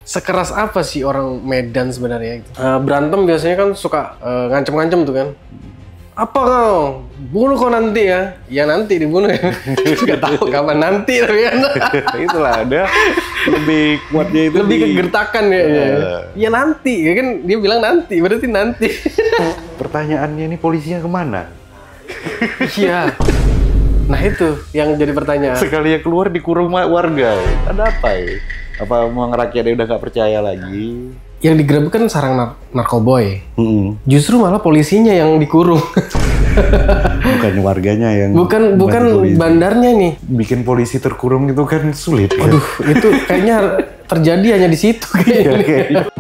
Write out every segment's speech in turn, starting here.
Sekeras apa sih orang Medan sebenarnya? Berantem biasanya kan suka ngancem-ngancem tuh kan. Apa kau? Bunuh kau nanti ya? Ya nanti dibunuh ya. Gak tahu kapan nanti tapi kan. Itulah ada lebih kuatnya itu. Lebih kegertakan kayaknya. Ya nanti, ya kan dia bilang nanti, berarti nanti. Pertanyaannya ini polisinya kemana? Iya. Nah itu yang jadi pertanyaan. Sekali yang keluar dikurung warga. Ada apa ya? Apa mau ngerakyatnya udah nggak percaya lagi? Yang digerebek kan sarang narkoboy. Justru malah polisinya yang dikurung. Bukan warganya yang. Bukan bandarnya nih. Bikin polisi terkurung itu kan sulit. Aduh, itu kayaknya terjadi hanya di situ kayaknya.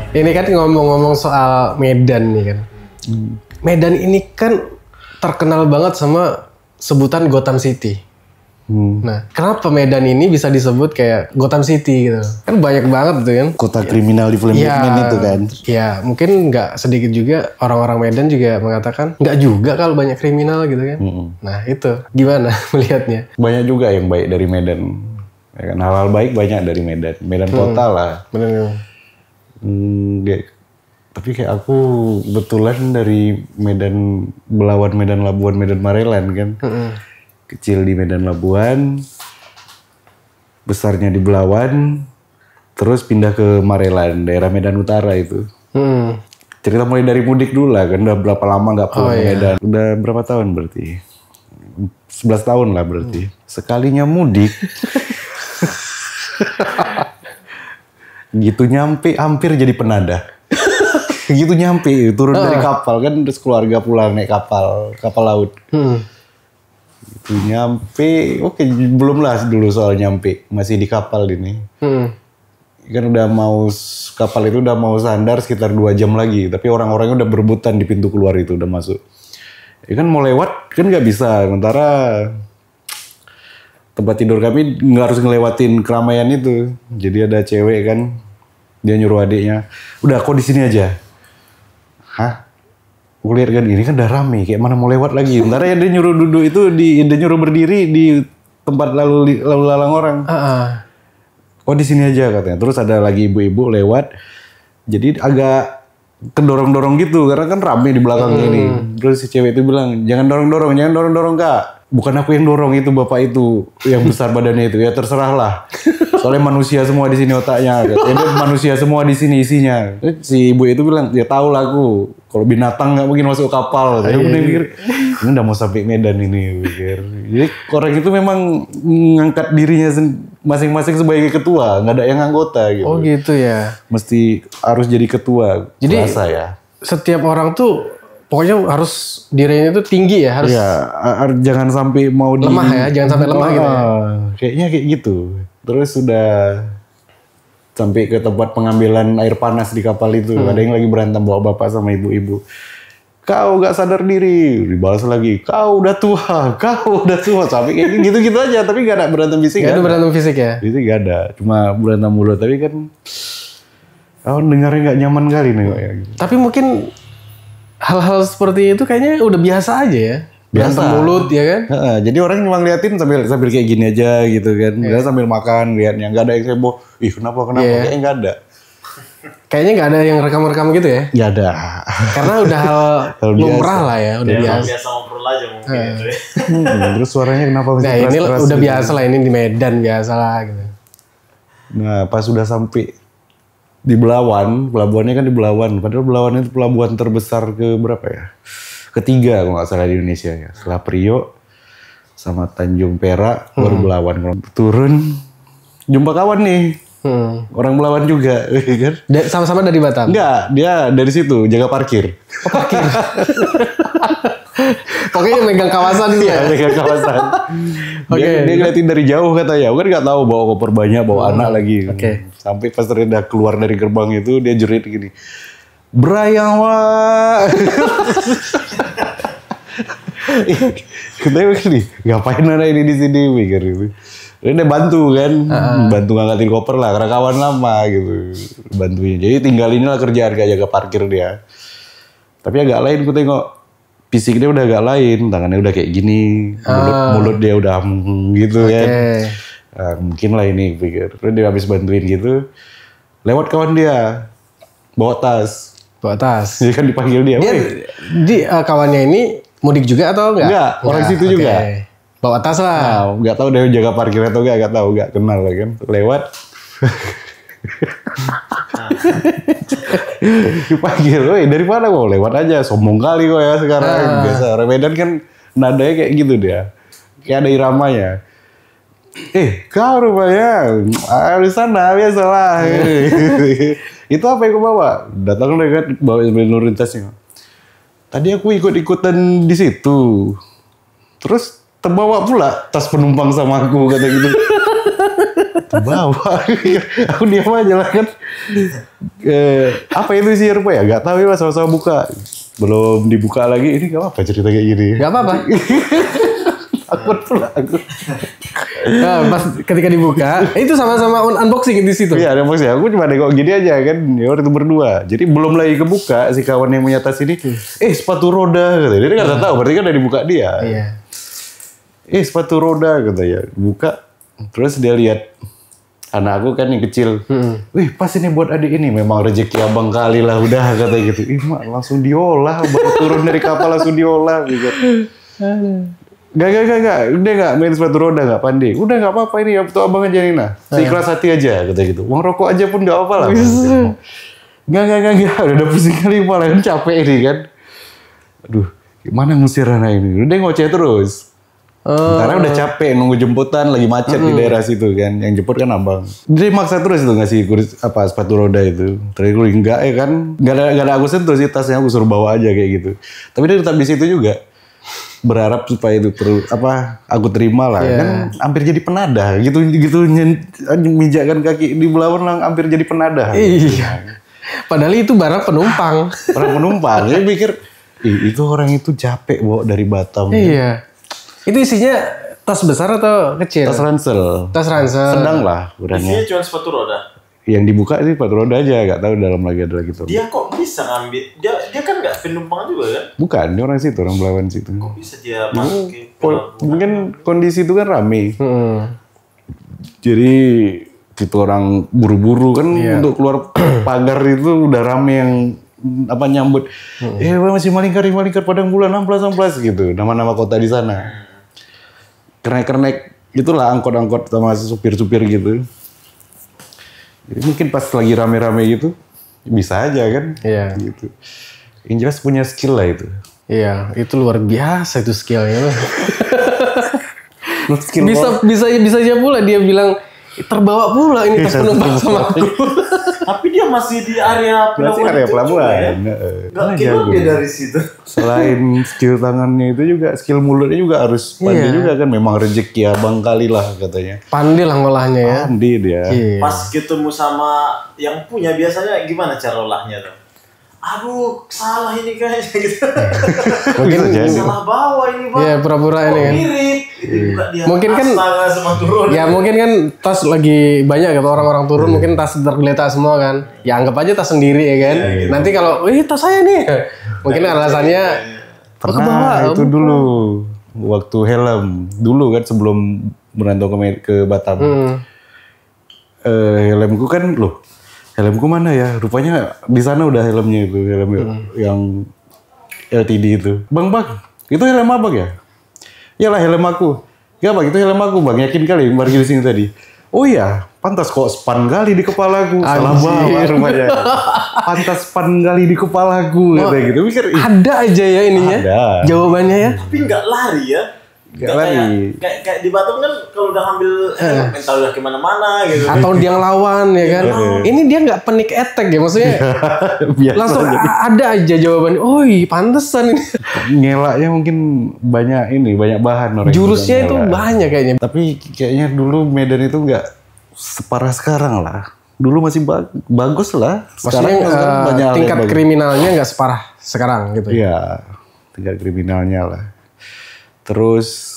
Ini kan ngomong-ngomong soal Medan nih kan. Medan ini kan terkenal banget sama sebutan Gotham City. Nah, kenapa Medan ini bisa disebut kayak Gotham City gitu? Kan banyak banget tuh kan. Kota kriminal di film Batman itu kan. Ya, mungkin nggak sedikit juga orang-orang Medan juga mengatakan nggak juga kalau banyak kriminal gitu kan. Nah, itu gimana melihatnya? Banyak juga yang baik dari Medan. Ya kan, hal-hal baik banyak dari Medan. Medan kota lah. Benar. Tapi kayak aku kebetulan dari Medan Belawan, Medan Labuan, Medan Marelan kan. Kecil di Medan Labuan, besarnya di Belawan, terus pindah ke Marelan, daerah Medan Utara itu. Cerita mulai dari mudik dulu lah, kan udah berapa lama nggak pulang ke Medan. Udah berapa tahun berarti? 11 tahun lah berarti. Sekalinya mudik, gitu nyampe hampir jadi penada. Gitu nyampe, turun dari kapal kan, terus keluarga pulang naik kapal laut. Gitu nyampe, oke belum lah dulu soal nyampe, masih di kapal ini. Kan udah mau, kapal itu udah mau sandar sekitar 2 jam lagi, tapi orang-orangnya udah berebutan di pintu keluar itu, udah masuk. Ya kan mau lewat, kan nggak bisa, sementara tempat tidur kami nggak harus ngelewatin keramaian itu. Jadi ada cewek kan, dia nyuruh adiknya, udah kok di sini aja. Hah? Aku lihat kan ini kan udah rame, kayak mana mau lewat lagi. Bentar ya dia nyuruh duduk itu, dia nyuruh berdiri di tempat lalu lalang orang. Oh di sini aja katanya. Terus ada lagi ibu-ibu lewat, jadi agak kedorong-dorong gitu karena kan rame di belakang ini. Terus si cewek itu bilang, jangan dorong-dorong kak. Bukan aku yang dorong, itu bapak itu yang besar badannya itu. Ya terserah lah. Soalnya manusia semua di sini otaknya. Ya manusia semua di sini isinya. Si ibu itu bilang, ya tahu lah aku. Kalau binatang nggak mungkin masuk kapal. Saya udah mikir, ini udah mau sampai Medan ini. Pikir. Jadi orang itu memang ngangkat dirinya masing-masing sebagai ketua. Nggak ada yang anggota gitu. Oh gitu ya. Mesti harus jadi ketua. Jadi rasa ya. Setiap orang tuh pokoknya harus dirinya itu tinggi ya, harus jangan sampai mau lemah ya, jangan sampai lemah gitu ya. Kayaknya kayak gitu. Terus sudah sampai ke tempat pengambilan air panas di kapal itu. Ada yang lagi berantem bawa bapak sama ibu-ibu. Kau gak sadar diri, dibalas lagi. Kau udah tua. Sampai kayak gitu-gitu aja, tapi gak ada berantem fisik. Gak ada berantem fisik ya? Itu gak ada, cuma berantem mulut. Tapi kan, kau dengarnya gak nyaman kali nih. Tapi mungkin hal-hal seperti itu kayaknya udah biasa aja ya. Berantem mulut ya kan. Jadi orang cuma ngeliatin sambil kayak gini aja gitu kan. Dia sambil makan liatnya, nggak ada yang heboh. Ih kenapa? Kayaknya nggak ada. Kayaknya nggak ada yang rekam-rekam gitu ya. Nggak ada. Karena udah hal lumrah lah ya, udah biasa. Biasa ngobrol aja mungkin gitu ya. Terus suaranya kenapa masih keras? Nah ini udah gitu. biasa lah, ini di Medan biasa lah gitu. Nah pas sudah sampai di Belawan, pelabuhannya kan di Belawan. Padahal Belawan itu pelabuhan terbesar ke berapa ya? Ketiga kalau nggak salah di Indonesia ya. Setelah Priok sama Tanjung Perak baru Belawan. Kalau turun jumpa kawan nih. Orang Belawan juga kan. Sama-sama dari Batam? Enggak, dia dari situ jaga parkir. Oh parkir? Pokoknya megang kawasan dia. Iya, megang kawasan. Dia ngeliatin dari jauh katanya. Aku kan nggak tahu bawa koper banyak, bawa anak lagi. Sampai pas udah keluar dari gerbang itu dia jerit gini. Brayang wah. Kita begini, ngapain anak ini di sini mikir itu. Dia bantu kan, bantu ngangkatin koper lah, karena kawan lama gitu, bantuin. Jadi tinggal inilah kerjaan kayak jaga parkir dia. Tapi agak lain ku tengok fisik dia udah agak lain, tangannya udah kayak gini, mulut dia udah gitu kan. Nah, mungkin lah ini pikir. Terus dia habis bantuin gitu, lewat kawan dia bawa tas. Dia kan dipanggil dia. Kawannya ini mudik juga atau enggak? Enggak, orang situ juga. Bawa tas lah. Nah, enggak tahu dia jaga parkir atau enggak tahu, enggak kenal lah kan. Lewat. Dipanggil, woi dari mana kok? Lewat aja, sombong kali kok ya sekarang. Biasa orang Medan kan nadanya kayak gitu dia. Kayak ada iramanya. Kau rupanya di sana biasalah. Itu apa yang kau bawa? Datang dia kan bawa nurunin tasnya. Tadi aku ikut-ikutan di situ. Terus terbawa pula tas penumpang sama aku kata gitu. Terbawa. Aku diam aja lah kan. Apa itu sih rupa ya? Gak tahu ya sama-sama buka. Belum dibuka lagi. Ini gak apa-apa cerita kayak gini. Gak apa-apa. Takut pula aku. Nah, pas ketika dibuka, itu sama-sama unboxing di situ. Iya, unboxing. Aku cuma nengok gini aja kan. Ya waktu itu berdua. Jadi belum lagi kebuka si kawan yang punya tas ini. Sepatu roda katanya. Dia nggak tahu. Berarti kan udah dibuka dia. Iya. Sepatu roda katanya. Buka. Terus dia lihat anak aku kan yang kecil. Wih, pas ini buat adik ini. Memang rezeki abang kali lah udah kata gitu. Mak langsung diolah. Baru turun dari kapal langsung diolah gitu. Gak. Udah gak main sepatu roda gak pandai. Udah gak apa-apa ini. Waktu abang aja Nina. Seikhlas hati aja kata gitu. Uang rokok aja pun gak apa-apa lah. Gak. Udah pusing kali malah kan capek ini kan. Aduh. Gimana ngusir anak ini. Udah ngoceh terus. Karena udah capek nunggu jemputan. Lagi macet di daerah situ kan. Yang jemput kan abang. Dia maksa terus itu ngasih sepatu roda itu. Terus gue enggak ya kan. Gak ada aku sentuh sih tasnya. Aku suruh bawa aja kayak gitu. Tapi dia tetap di situ juga. Berharap supaya itu aku terima lah kan hampir jadi penadah gitu mijakkan kaki di belakang hampir jadi penadah. Iya. Padahal itu barang penumpang. Dia pikir itu orang itu capek bawa dari Batam. Iya. Itu isinya tas besar atau kecil? Tas ransel. Sedang lah ukurannya. Isinya cuma sepatu roda. Yang dibuka sih sepatu roda aja, nggak tahu dalam lagi ada lagi tuh. Dia kok bisa ngambil? Dia kan nggak penumpang juga kan? Bukan, dia orang situ, orang Belawan situ. Kok bisa dia pakai? Mungkin kondisi itu kan rame. Jadi tipe orang buru-buru kan untuk keluar pagar itu udah rame yang nyambut. Masih malingkar Padang Bulan amplas gitu. Nama-nama kota di sana. Kernek itulah angkot-angkot sama supir-supir gitu. Jadi mungkin pas lagi rame-rame gitu bisa aja kan? Iya. Gitu. Yang jelas punya skill lah itu. Iya, itu luar biasa itu skillnya. Skill bisa aja pula dia bilang terbawa pula ini tas penumpang sama aku. Tapi dia masih di area pelabuhan. Masih area pelabuhan. Gak keluar dia dari situ. Selain skill tangannya itu juga skill mulutnya juga harus pandai juga kan. Memang rezeki abang kali lah katanya. Pandai lah ngolahnya ya. Pandai dia. Pas ketemu sama yang punya biasanya gimana cara olahnya tuh? Aduh, salah ini kayaknya gitu. Mungkin salah bawa ini bang. Iya, pura-pura ini kan. Mirip. Dia mungkin kan turun. Ya mungkin kan tas lagi banyak gitu orang-orang turun mungkin tas tergeletak semua kan. Ya anggap aja tas sendiri ya kan. Gitu. Nanti kalau tas saya nih. Mungkin alasannya pernah itu dulu waktu helm dulu kan sebelum merantau ke Batam. Helmku kan helmku mana ya? Rupanya di sana udah helmnya itu, helm yang LTD itu. Bang, itu helm apa ya? Iyalah helm aku. Gak bang, itu helm aku bang. Yakin kali parkir di sini tadi. Oh iya, pantas kok span kali di kepalaku. Salah bawa rupanya. Pantas span kali di kepalaku kayak gitu. Mikir, ada aja ya ininya. Ada. Jawabannya ya. Tapi nggak lari ya. Gak lari. Kayak di Batam kan kalau udah ambil mental udah kemana-mana gitu. Atau dia ngelawan ya kan. Ini dia nggak panic attack ya maksudnya. Langsung ada aja jawabannya. Oh pantesan ini. Ngelaknya mungkin banyak bahan orang. Jurusnya itu banyak kayaknya. Tapi kayaknya dulu Medan itu nggak separah sekarang lah. Dulu masih bagus lah. Sekarang banyak tingkat kriminalnya nggak separah sekarang gitu. Iya, tingkat kriminalnya lah. Terus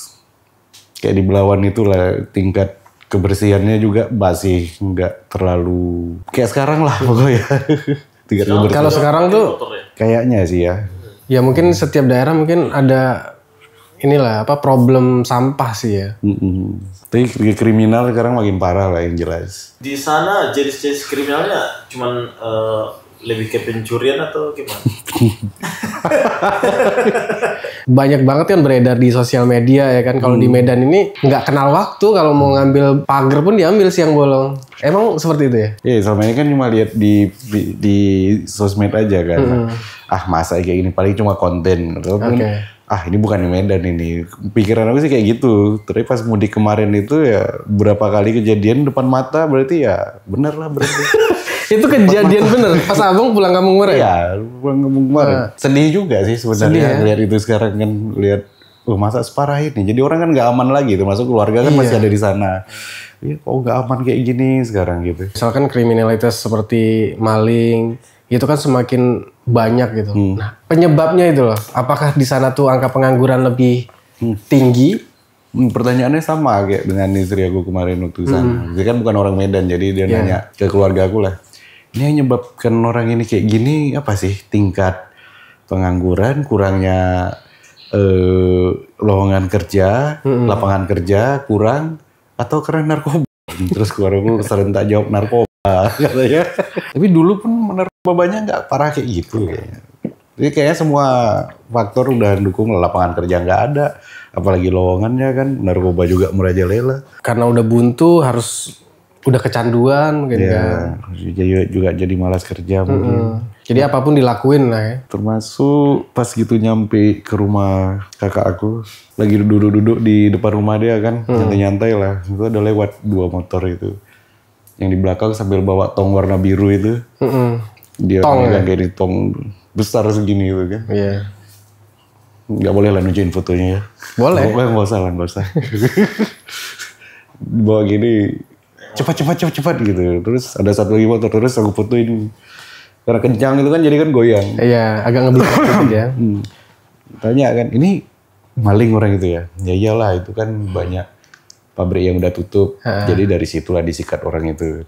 kayak di Belawan itulah tingkat kebersihannya juga masih nggak terlalu kayak sekarang lah pokoknya. Kalau sekarang tuh kayaknya sih ya. Ya mungkin setiap daerah mungkin ada inilah apa problem sampah sih ya. Tapi kriminal sekarang makin parah lah yang jelas. Di sana jenis-jenis kriminalnya cuman lebih ke pencurian atau gimana? Banyak banget kan beredar di sosial media ya kan. Kalau di Medan ini nggak kenal waktu, kalau mau ngambil pagar pun diambil siang bolong. Emang seperti itu ya? Iya, selama ini kan cuma lihat di sosmed aja kan. Ah, masa kayak gini paling cuma konten. Ataupun, ini bukan di Medan ini. Pikiran aku sih kayak gitu. Tapi pas mudik kemarin itu ya berapa kali kejadian depan mata, berarti ya bener lah berarti. Itu kejadian bener pas abang pulang kampung kemarin? Iya, pulang kampung kemarin. Sedih juga sih sebenarnya lihat itu sekarang kan, lihat masa separah ini. Jadi orang kan nggak aman lagi, termasuk keluarga kan masih ada di sana. Iya, kok nggak aman kayak gini sekarang gitu. Misalkan kriminalitas seperti maling, itu kan semakin banyak gitu. Nah, penyebabnya itu loh, apakah di sana tuh angka pengangguran lebih tinggi? Pertanyaannya sama kayak dengan istri aku kemarin waktu sana. Dia kan bukan orang Medan, jadi dia nanya ke keluarga aku lah. Ini yang menyebabkan orang ini kayak gini apa sih? Tingkat pengangguran, kurangnya lowongan kerja, lapangan kerja kurang, atau karena narkoba? Terus keluarga aku serentak jawab narkoba katanya. Tapi dulu pun narkobanya nggak parah kayak gitu kayaknya. Jadi kayaknya semua faktor udah dukung, lapangan kerja nggak ada, apalagi lowongannya kan, narkoba juga merajalela. Karena udah buntu harus udah kecanduan mungkin kan. Juga jadi malas kerja mungkin. Jadi apapun dilakuin lah ya. Termasuk pas gitu nyampe ke rumah kakak aku, lagi duduk-duduk di depan rumah dia kan, nyantai-nyantai lah. Itu ada lewat 2 motor itu. Yang di belakang sambil bawa tong warna biru itu. Dia megang kayak di tong besar segini gitu kan. Iya. Nggak boleh lah nunjukin fotonya ya. Boleh. Nggak usah. Bawa gini, cepat gitu. Terus ada satu lagi motor, terus aku fotoin. Karena kencang itu kan jadi kan goyang. Iya, agak ngeblok gitu ya. Tanya kan, ini maling orang itu ya? Ya iyalah, itu kan banyak pabrik yang udah tutup. Jadi dari situlah disikat orang itu.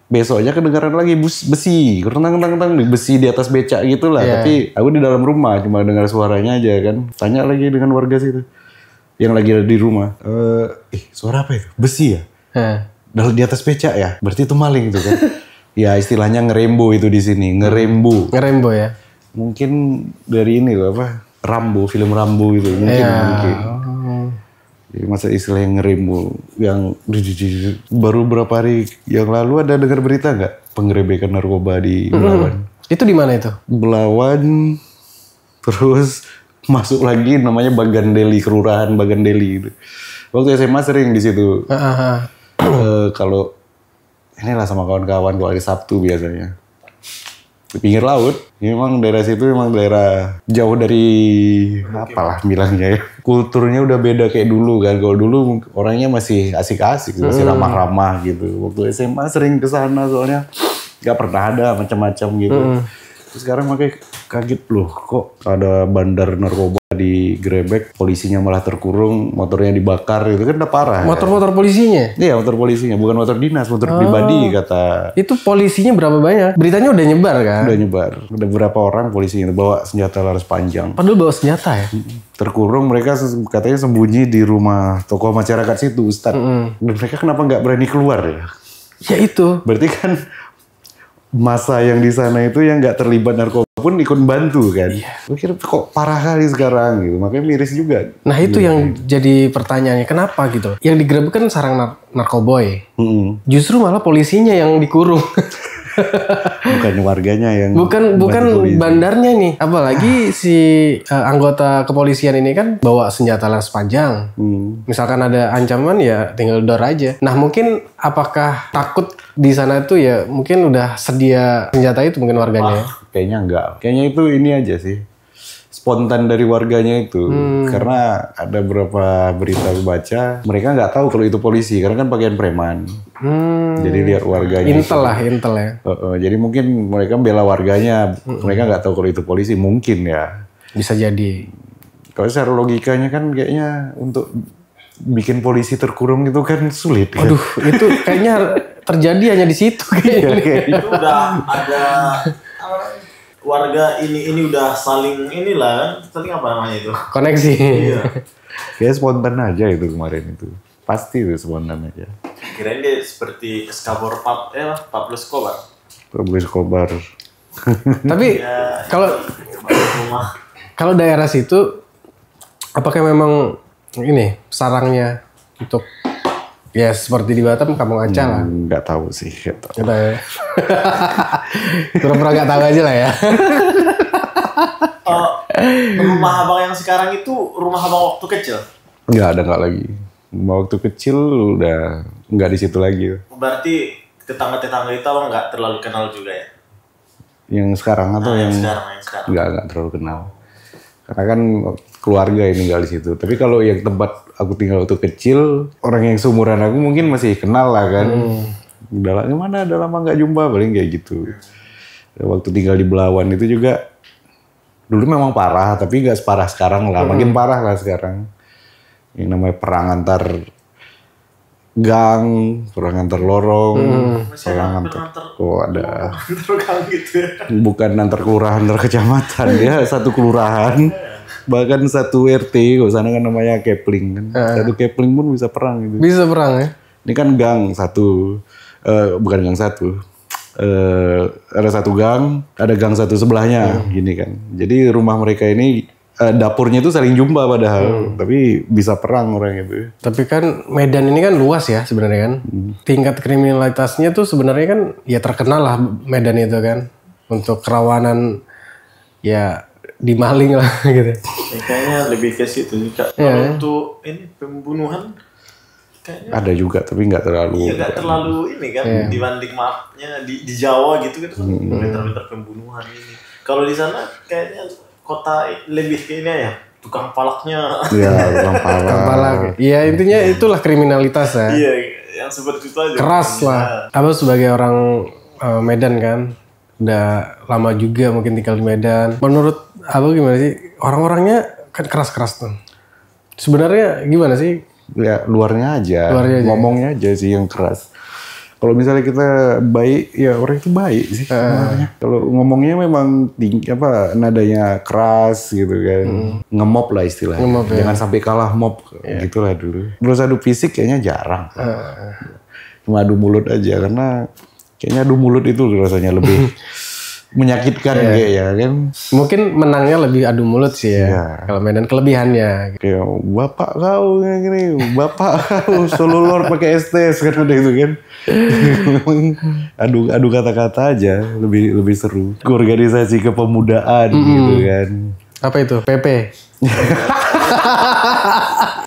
Besoknya kedengaran lagi besi, tentang besi di atas becak gitu lah. Tapi aku di dalam rumah cuma dengar suaranya aja kan. Tanya lagi dengan warga situ yang lagi ada di rumah. Suara apa itu? Besi ya? Di atas becak ya? Berarti itu maling itu kan? Ya istilahnya ngerembo itu di sini, ngerembo ya? Mungkin dari ini loh apa? Rambo, film Rambo gitu mungkin. Jadi masa istilah yang ngerembo, yang baru berapa hari yang lalu ada dengar berita nggak penggerebekan narkoba di Belawan? Itu di mana itu? Belawan, terus masuk lagi namanya Bagandeli, kelurahan Bagandeli gitu. Waktu SMA sering di situ. Kalau inilah sama kawan-kawan kalau hari Sabtu biasanya. Di pinggir laut, memang daerah situ memang daerah jauh dari apalah bilangnya ya. Kulturnya udah beda kayak dulu kan. Kalau dulu orangnya masih asik-asik, masih ramah-ramah gitu. Waktu SMA sering ke sana soalnya nggak pernah ada macam-macam gitu. Terus sekarang makanya kaget loh, kok ada bandar narkoba digerebek, polisinya malah terkurung, motornya dibakar, itu kan udah parah. Motor-motor polisinya? Iya, motor polisinya, bukan motor dinas, motor pribadi kata. Itu polisinya berapa banyak? Beritanya udah nyebar kan? Udah nyebar, udah berapa orang polisinya bawa senjata laras panjang. Padahal bawa senjata ya? Terkurung, mereka katanya sembunyi di rumah tokoh masyarakat situ, Ustadz. Dan mereka kenapa nggak berani keluar ya? Ya itu. Berarti kan masa yang di sana itu yang nggak terlibat narkoba pun ikut bantu kan. Gue kira kok parah kali sekarang gitu, makanya miris juga. Nah itu yang jadi pertanyaannya, kenapa gitu? Yang digerebek kan sarang narkoboy. Justru malah polisinya yang dikurung. Bukan warganya yang bukan bandarnya nih. Apalagi si anggota kepolisian ini kan bawa senjata laras panjang. Misalkan ada ancaman ya tinggal dor aja. Nah mungkin apakah takut di sana itu ya mungkin udah sedia senjata itu mungkin warganya? Kayaknya enggak. Kayaknya itu ini aja sih. Spontan dari warganya itu. Karena ada beberapa berita aku baca, mereka nggak tahu kalau itu polisi karena kan pakaian preman. Jadi lihat warganya. Intel ya. Jadi mungkin mereka bela warganya, mereka nggak tahu kalau itu polisi, mungkin ya. Bisa jadi. Kalau secara logikanya kan kayaknya untuk bikin polisi terkurung itu kan sulit. Aduh, itu kayaknya terjadi hanya di situ kayaknya. Itu udah ada warga ini udah saling inilah kan, saling apa namanya itu? Koneksi. Iya. Kayak spontan aja itu kemarin itu. Pasti itu spontan aja. Kirain dia seperti Pablo Escobar. Pablo Escobar. Tapi Ya, kalau rumah. kalau daerah situ apakah memang ini sarangnya untuk ya seperti di Batam Kampung Aca lah. Nggak tahu sih. Nggak tahu. Gitu ya. Pura-pura nggak tahu aja lah ya. Rumah abang yang sekarang itu rumah abang waktu kecil. Nggak lagi. Waktu kecil udah nggak di situ lagi. Berarti tetangga-tetangga itu abang nggak terlalu kenal juga ya? Yang sekarang atau yang Yang sekarang. nggak terlalu kenal. Karena kan keluarga yang tinggal di situ. Tapi kalau yang tempat aku tinggal waktu kecil, orang yang seumuran aku mungkin masih kenal lah kan. Udah lah, gimana? Udah lama nggak jumpa, paling kayak gitu. Waktu tinggal di Belawan itu juga dulu memang parah, tapi nggak separah sekarang lah. Makin parah lah sekarang. Yang namanya perang antar gang, perang antar lorong, perang antar ada Tergang gitu ya. bukan antar kelurahan, antar kecamatan, ya satu kelurahan, bahkan satu RT. Kalau sana kan namanya Kepling kan, satu Kepling pun bisa perang gitu. Bisa perang ya. Ini kan gang satu, bukan gang satu, ada satu gang, ada gang satu sebelahnya, gini kan. Jadi rumah mereka ini dapurnya itu saling jumpa padahal, tapi bisa perang orang itu. Tapi kan Medan ini kan luas ya sebenarnya kan. Tingkat kriminalitasnya tuh sebenarnya kan ya terkenal lah Medan itu kan. Untuk kerawanan ya dimaling lah gitu. Ya, kayaknya lebih ke situ juga. Kalau untuk ini pembunuhan kayaknya Ada juga, tapi nggak terlalu. iya nggak terlalu ini kan dibanding maafnya di Jawa gitu kan pinter-pinter pembunuhan ini. Kalau di sana kayaknya kota lebih ke ini ya tukang palaknya. Ya, orang parah. Kepala. Iya intinya itulah kriminalitas ya. Iya yang seperti itu aja. Keras lah. Abang sebagai orang Medan kan. Udah lama juga mungkin tinggal di Medan. Menurut abang gimana sih? Orang-orangnya kan keras-keras tuh. Sebenarnya gimana sih? Ya luarnya aja, Luarnya aja. ngomongnya aja sih yang keras. Kalau misalnya kita baik, ya orang itu baik sih sebenarnya. Kalau ngomongnya memang tinggi, nadanya keras gitu kan, ngemop lah istilahnya. Ngemop, ya. Jangan sampai kalah mop, gitulah dulu. Terus adu fisik kayaknya jarang. Cuma adu mulut aja, karena kayaknya adu mulut itu rasanya lebih menyakitkan kayaknya kan. Mungkin menangnya lebih adu mulut sih ya. Iya. Kalau Medan kelebihannya. Kayak bapak kau gini, bapak kau sololor pakai estes kan udah gitu kan. adu kata-kata aja lebih seru. Organisasi kepemudaan gitu kan. Apa itu? PP.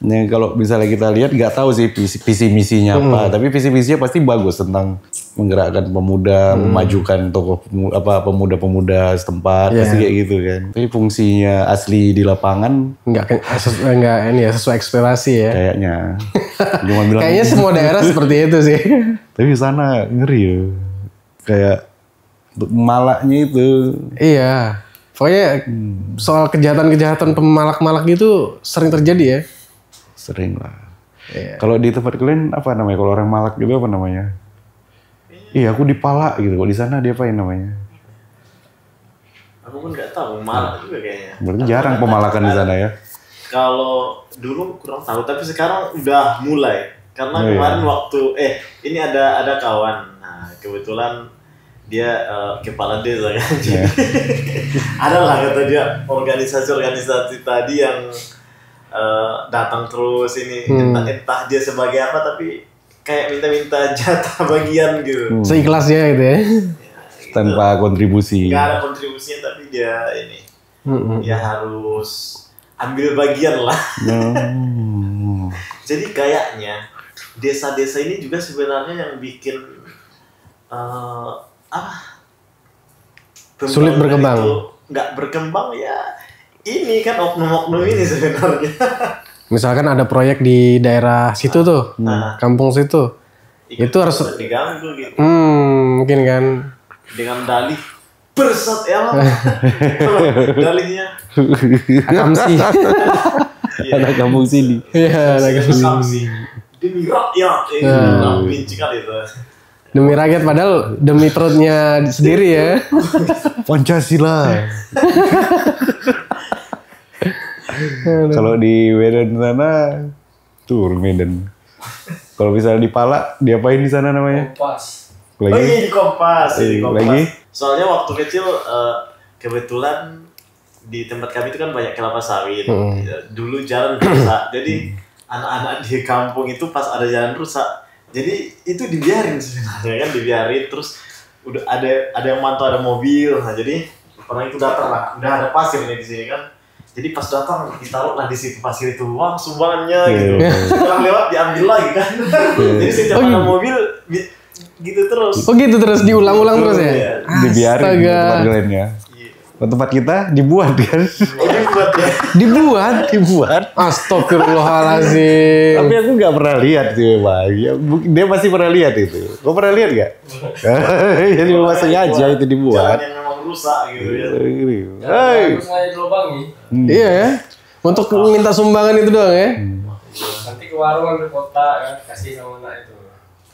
Nah, kalau misalnya kita lihat nggak tahu sih visi misinya apa, tapi visi misinya pasti bagus tentang menggerakkan pemuda, memajukan tokoh pemuda-pemuda setempat, pasti kayak gitu kan. Tapi fungsinya asli di lapangan Enggak ini ya sesuai ekspektasi ya. kayaknya cuma bilang. Kayaknya semua daerah seperti itu sih. Tapi sana ngeri ya, kayak malaknya itu. Iya. Pokoknya soal kejahatan-kejahatan pemalak-malak itu sering terjadi ya. Sering lah. Iya. Kalau di tempat kalian apa namanya? Kalau orang malak gitu apa namanya? Iya, aku dipalak gitu. Kalau di sana dia apa namanya? Aku pun nggak tahu malak juga kayaknya. Berarti jarang pemalakan di sana ya? Kalau dulu kurang tahu, tapi sekarang udah mulai. Karena kemarin waktu ini ada kawan. Nah, kebetulan dia kepala desa kan. Ada lah kata dia organisasi tadi yang datang terus ini entah dia sebagai apa tapi kayak minta jatah bagian gitu. Seikhlasnya gitu ya. Gitu. Tanpa kontribusi. Nggak ada kontribusinya tapi dia ini ya harus ambil bagian lah. Jadi kayaknya desa-desa ini juga sebenarnya yang bikin Sulit berkembang. Nggak berkembang ya ini kan oknum-oknum ini sebenarnya. Misalkan ada proyek di daerah situ tuh, kampung situ. Itu harus diganggu gitu. Mungkin kan. Dengan dalih bersat ya. Dalihnya. Akamsi. Anak kampung sini. Iya, ada Akamsi. Demi rakyat. Binci kali itu. Demi rakyat padahal demi perutnya sendiri ya. Pancasila. Kalau di Medan sana, tuh Medan. Kalau misalnya di Pala, diapain di sana namanya? Kompas. Oh iya di Kompas. Lagi? Soalnya waktu kecil kebetulan di tempat kami itu kan banyak kelapa sawit. Dulu jalan rusak. Jadi anak-anak di kampung itu pas ada jalan rusak, jadi itu dibiarin sebenarnya kan, dibiarin terus udah ada yang mantau ada mobil. Nah jadi orang itu datang lah, udah ada pasir nih di sini kan. Jadi pas datang ditaruh lah di situ pasir itu, wah sumbangannya gitu. Orang lewat diambil lagi kan. Jadi setiap ada mobil gitu terus. Oh gitu terus diulang-ulang terus ya? Iya. Dibiarin di tempat kalian ya. Tempat kita dibuat kan? Dibuat ya. Dibuat. Astagfirullahaladzim. Tapi aku nggak pernah lihat sih, Bang. Ya, dia pasti pernah lihat itu. Kau pernah lihat nggak? Jadi memang sengaja itu dibuat. Jalan yang memang rusak gitu ya. Hei. Terus saya dilubangi. Iya ya. Untuk minta sumbangan itu doang ya. Nanti ke warung ambil kota kan, kasih sama anak itu.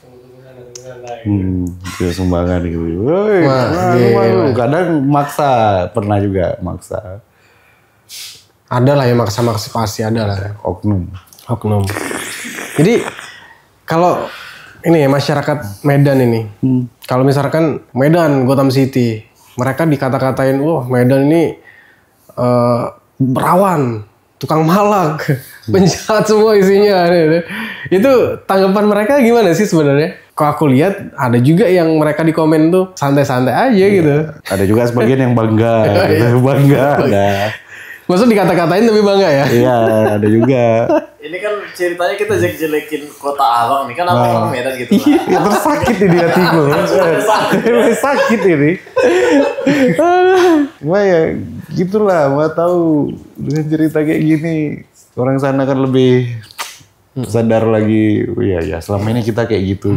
Tunggu sana gitu. Itu sumbangan gitu. Woi, kadang maksa, pernah juga maksa. Ada lah yang maksa-maksa, pasti ada lah. Oknum. Jadi kalau ini ya masyarakat Medan ini, kalau misalkan Medan, Gotham City, mereka dikata-katain, wah Medan ini berawan, tukang malak, penjahat semua isinya. Itu tanggapan mereka gimana sih sebenarnya? Kok aku lihat ada juga yang mereka di komen tuh santai-santai aja gitu. Ada juga sebagian yang bangga, bangga. Nah. Maksud dikata-katain tapi bangga ya? Iya, ada juga. Ini kan ceritanya kita jelek-jelekin kota Abang nih kan Abang orang Medan gitu lah. Ya tersakit ini hatiku. Sakit ini. Wah ya gitulah, mau tahu dengan cerita kayak gini orang sana kan lebih sadar lagi. Oh iya ya selama ini kita kayak gitu.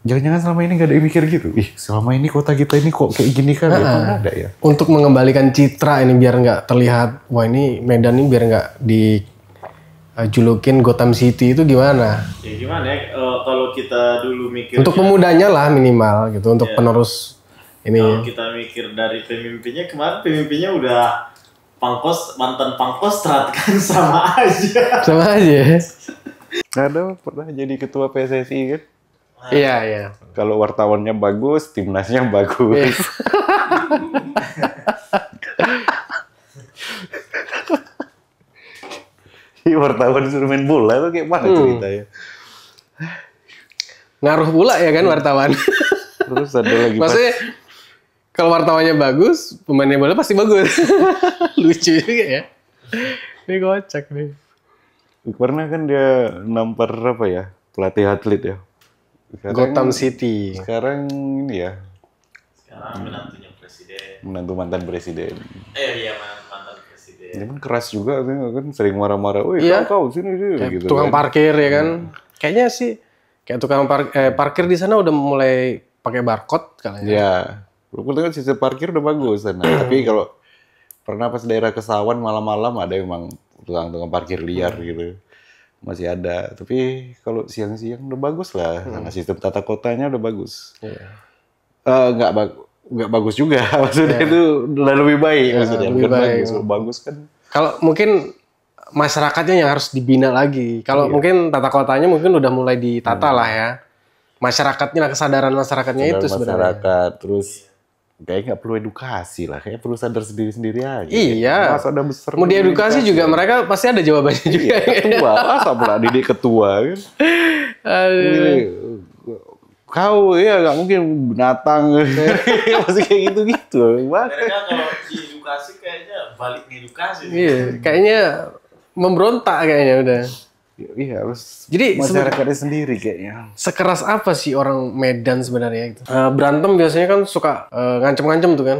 Jangan-jangan selama ini gak ada yang mikir gitu. Ih selama ini kota kita ini kok kayak gini kan? Ya, ada ya. Untuk mengembalikan citra ini biar nggak terlihat, wah ini Medan ini biar nggak dijulukin Gotham City itu gimana? Ya gimana ya, kalau kita dulu mikir Untuk pemudanya lah minimal gitu, untuk penerus ini. kalau kita mikir dari pemimpinnya, kemarin pemimpinnya udah mantan pangkostrat kan sama aja. Sama aja. Ada pernah jadi ketua PSSI kan? Iya. Kalau wartawannya bagus, timnasnya bagus. Wartawan suruh main bola itu kayak mana ceritanya? Ngaruh pula ya kan wartawan. Terus ada lagi Maksudnya kalau wartawannya bagus, pemainnya bola pasti bagus. Lucu juga ya. Ini kocak nih. Pernah kan dia nampar apa ya? Pelatih atlet ya. Gotham City. Sekarang ini ya. Sekarang menantunya presiden. Menantu mantan presiden. Iya mantan presiden. Dia kan keras juga kan sering marah-marah. Woi Iya. kau sini Kayak gitu. tukang kan. parkir ya kan. Kayaknya sih kayak tukang parkir di sana udah mulai pakai barcode kayaknya. Iya. Rupanya kan sistem parkir udah bagus sana. Tapi kalau pernah pas daerah Kesawan malam-malam ada emang tukang parkir liar gitu. Masih ada. Tapi kalau siang-siang udah bagus lah. Karena sistem tata kotanya udah bagus. Iya. Nggak bagus juga. Maksudnya itu udah lebih baik. Maksudnya lebih bukan baik. bagus. Bagus kan. Kalau mungkin masyarakatnya yang harus dibina lagi. Kalau mungkin tata kotanya mungkin udah mulai ditata lah ya. Masyarakatnya, kesadaran masyarakatnya itu sebenarnya. Masyarakat. Terus kayak nggak perlu edukasi lah. Kayak perlu sadar sendiri-sendiri aja. Iya. Masa udah besar. Mau diedukasi juga mereka pasti ada jawabannya juga. Ketua. Masa pula didik ketua kan. Aduh. Kau ya nggak mungkin binatang. Masih kayak gitu-gitu. Mereka kalau diedukasi kayaknya balik diedukasi. Iya, kayaknya memberontak kayaknya udah. Iya harus. Jadi Masyarakatnya sendiri kayaknya. sekeras apa sih orang Medan sebenarnya gitu? Berantem biasanya kan suka ngancem-ngancem tuh kan.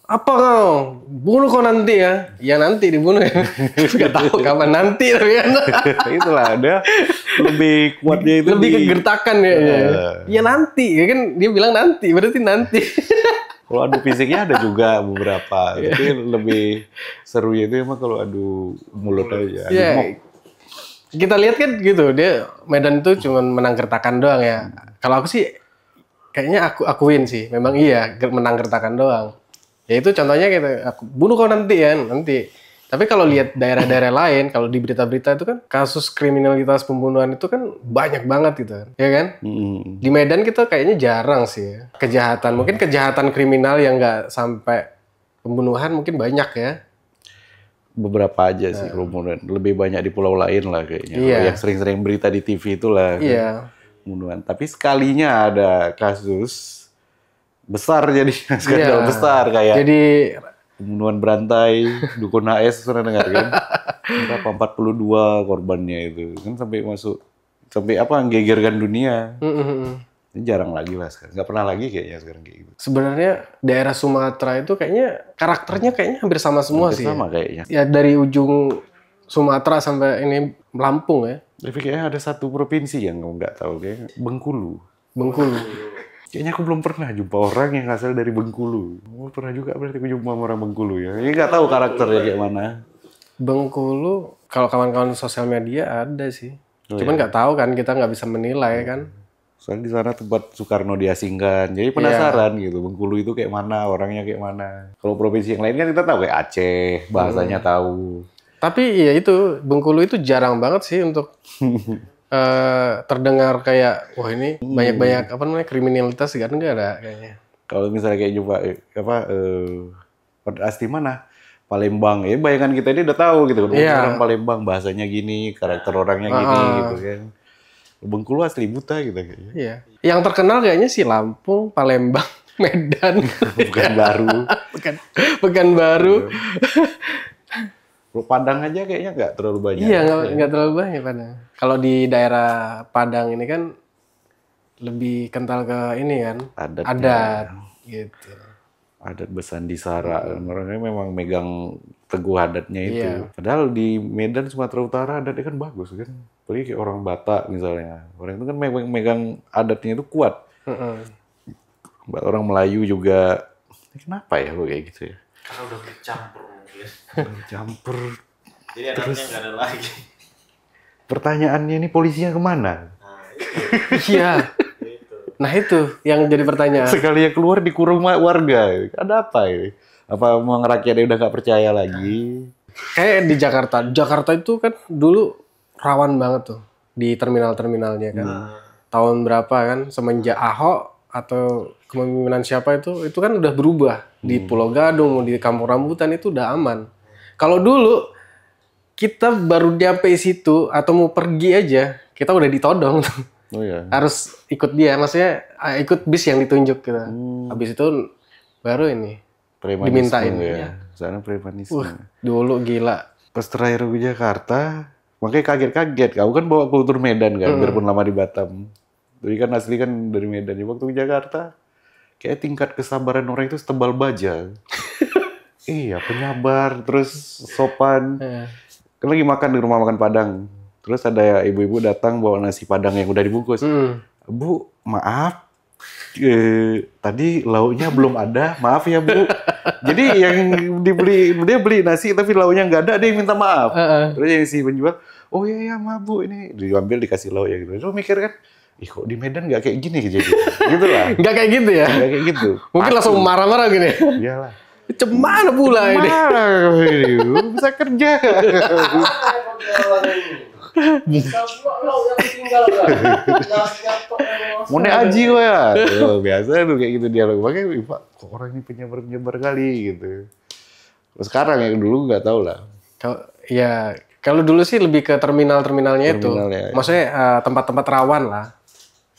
Apa kau? Bunuh kau nanti ya? Ya nanti dibunuh ya. Gak tahu kapan nanti tapi kan. Itulah dia lebih kuatnya itu. Lebih kegertakan kayaknya. Ya nanti, ya kan dia bilang nanti, berarti nanti. Kalau adu fisiknya ada juga beberapa. Tapi lebih serunya itu emang kalau adu mulut aja. Adu Ya, mok. Kita lihat kan gitu, dia Medan itu cuma menang gertakan doang ya. Kalau aku sih kayaknya aku akuin sih, memang iya menang gertakan doang. Ya itu contohnya gitu, aku bunuh kau nanti ya, nanti. Tapi kalau lihat daerah-daerah lain, kalau di berita-berita itu kan kasus kriminalitas pembunuhan itu kan banyak banget gitu kan, ya kan? Di Medan kita kayaknya jarang sih ya. Kejahatan, mungkin kejahatan kriminal yang nggak sampai pembunuhan mungkin banyak ya. Beberapa aja sih kerumunan. Lebih banyak di pulau lain lah kayaknya. Iya. Yang sering-sering berita di TV itulah. Iya. Pembunuhan. Tapi sekalinya ada kasus besar jadi skandal besar kayak Jadi pembunuhan berantai, Dukun HS pernah dengar kan? Berapa 42 korbannya itu. Kan sampai apa gegerkan dunia. Ini jarang lagi lah sekarang. Nggak pernah lagi kayaknya sekarang kayak gitu. sebenarnya daerah Sumatera itu kayaknya karakternya kayaknya hampir sama semua Hampir sih. sama kayaknya. Ya dari ujung Sumatera sampai ini Lampung ya, Tapi kayaknya ada satu provinsi yang kamu nggak tahu kayaknya Bengkulu. Bengkulu. Kayaknya aku belum pernah jumpa orang yang asal dari Bengkulu. Oh, pernah juga berarti aku jumpa sama orang Bengkulu ya. Ini nggak tahu karakternya kayak mana. Bengkulu, kalau kawan-kawan sosial media ada sih. Cuman nggak tahu kan, kita nggak bisa menilai kan. Soalnya di sana tempat Soekarno diasingkan. Jadi penasaran gitu, Bengkulu itu kayak mana, orangnya kayak mana. Kalau provinsi yang lain kan kita tahu kayak Aceh, bahasanya tahu. Tapi ya itu, Bengkulu itu jarang banget sih untuk terdengar kayak, wah ini banyak-banyak apa namanya kriminalitas kan, nggak ada kayaknya. Kalau misalnya kayak coba asli mana? Palembang. Ya bayangan kita ini udah tahu gitu kan. Iya. Orang Palembang bahasanya gini, karakter orangnya gini gitu kan. Bengkulu asli buta gitu kayaknya. Iya. Yang terkenal kayaknya sih Lampung, Palembang, Medan. Bukan baru. Pekanbaru. Kalau Padang aja kayaknya nggak terlalu banyak. Iya, nggak terlalu banyak Padang. Kalau di daerah Padang ini kan lebih kental ke ini kan, Adatnya. adat gitu. Adat Besandi Sara. Orangnya memang megang teguh adatnya itu. Iya. Padahal di Medan, Sumatera Utara adatnya kan bagus kan. Apalagi kayak orang Batak misalnya. Orang itu kan megang adatnya itu kuat. Orang Melayu juga. Kenapa ya kok kayak gitu ya? Karena udah bercampur mungkin. Campur. Jadi adatnya nggak ada lagi. Pertanyaannya ini polisinya kemana? Nah, Iya. Nah itu yang jadi pertanyaan. Sekali yang keluar dikurung warga. Ada apa ini? Apa mau rakyatnya udah nggak percaya lagi? Kayak di Jakarta. Jakarta itu kan dulu rawan banget tuh di terminal-terminalnya kan. Tahun berapa kan semenjak Ahok atau kepemimpinan siapa itu kan udah berubah. Di Pulau Gadung, di Kampung Rambutan itu udah aman. Kalau dulu kita baru nyampe situ atau mau pergi aja, kita udah ditodong. Oh ya. Harus ikut dia, maksudnya ikut bis yang ditunjuk gitu. Habis itu baru ini Premanisme dimintain. ya. Sana premanisme. Dulu gila. Pas terakhir ke Jakarta, makanya kaget-kaget. Kau kan bawa kultur Medan kan, biarpun lama di Batam. Jadi kan asli kan dari Medan. Waktu ke Jakarta, kayak tingkat kesabaran orang itu setebal baja. Iya, penyabar, terus sopan. Kan lagi makan di rumah makan Padang. Terus ada ibu-ibu datang bawa nasi Padang yang udah dibungkus. Bu, maaf. Tadi lauknya belum ada. Maaf ya, Bu. Jadi yang dia beli nasi tapi lauknya nggak ada, dia minta maaf. Terus yang si penjual, oh iya maaf Bu, ini diambil dikasih lauk ya gitu. Lu mikir kan, ih kok di Medan nggak kayak gini kejadian. Gitu lah. Nggak kayak gitu ya? Nggak kayak gitu. Mungkin langsung marah-marah gini. Iyalah. Cemana pula ini? Bisa kerja. Mau aji gue ya. Biasa tuh kayak gitu dialog. Makanya Pak, kok orang ini penyebar kali gitu. Sekarang yang dulu nggak tahu lah. Kalau dulu sih lebih ke terminal-terminalnya itu. Ya. Maksudnya tempat-tempat rawan lah.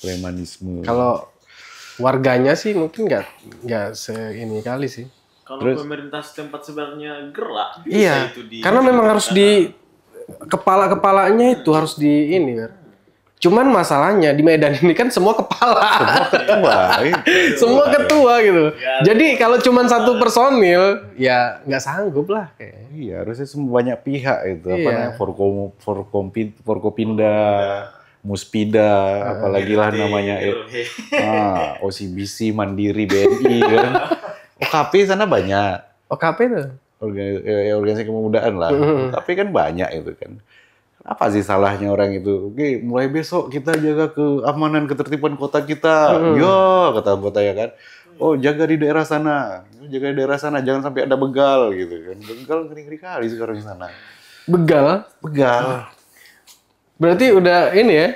Premanisme. Kalau warganya sih mungkin nggak ini kali sih. Kalau pemerintah setempat sebenarnya gerak, bisa Iya, itu di. karena memang harus di kepala-kepalanya itu harus di ini kan. Cuman masalahnya di Medan ini kan semua kepala. Ketua. Semua ketua gitu. Jadi kalau cuman satu personil, ya nggak sanggup lah kayaknya. Iya, harusnya semua banyak pihak itu. Apa Iya. namanya? Forkopinda, Muspida, apalagi lah namanya. OCBC, Mandiri, BNI kan. OKP sana banyak. OKP tuh. Organisasi kepemudaan lah. OKP kan banyak itu kan. Apa sih salahnya orang itu? Oke, mulai besok kita jaga keamanan ketertiban kota kita. Yo, kata anggota ya kan. Oh, jaga di daerah sana. Jaga di daerah sana, jangan sampai ada begal gitu kan. Begal ngeri-ngeri kali sekarang di sana. Begal. Berarti udah ini ya.